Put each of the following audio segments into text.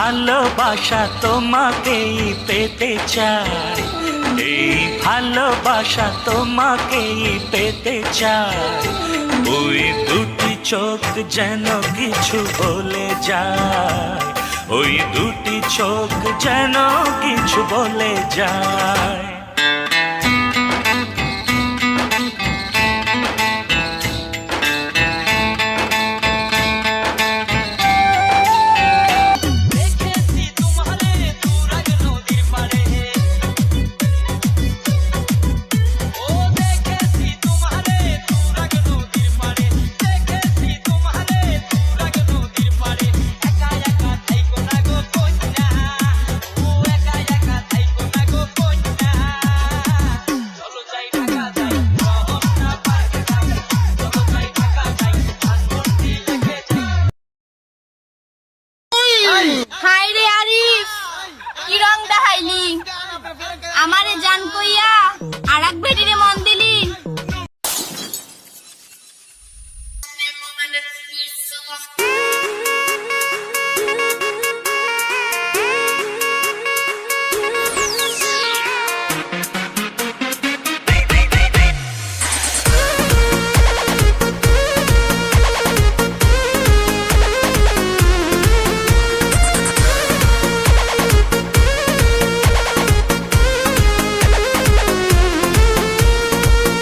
ভালোবাসা তোমাকেই পেতে চাই, এই ভালোবাসা তোমাকেই পেতে চাই। ওই দুটি চোখ যেন কিছু বলে যায়, ওই দুটি চোখ যেন কিছু বলে যায়। হায়রে আরিফ, কি রং দেখাইলি আমারে জান কইয়া আর এক বেটিরে মন দিলি।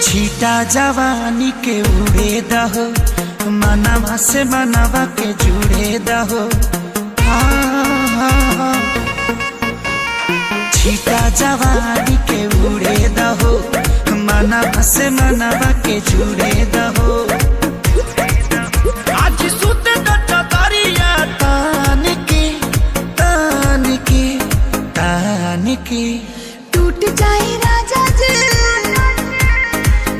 छीटा जवानी के उड़े दहो, मनावा से मनावा के जुड़े दहो। छीटा जवानी के उड़े दहो, मनावा से मनावा के जुड़े दहो। आज सुते दरिया तान के तान के तान के टूट जाए राजा जी,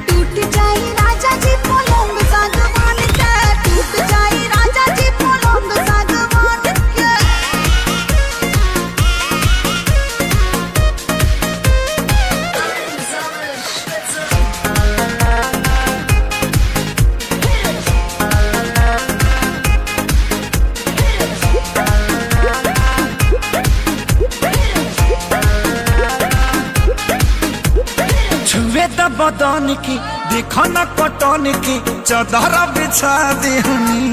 टूट जाए राजा जी पलंग सागवान के, टूट जाए राजा जी पलंग सागवान के। छुए द बदन की देखो न कटन की चादर बिछा देहनी।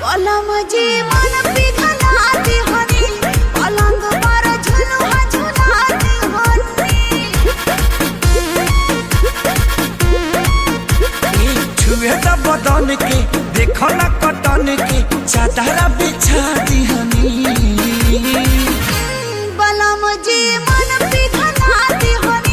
पलम जी मन पिघला देहनी, पलंग पर झुलुआ झुला देहनी। छुए द बदन की देखो न कटन की चादर बिछा देहनी। पलम जी मन पिघला देहनी,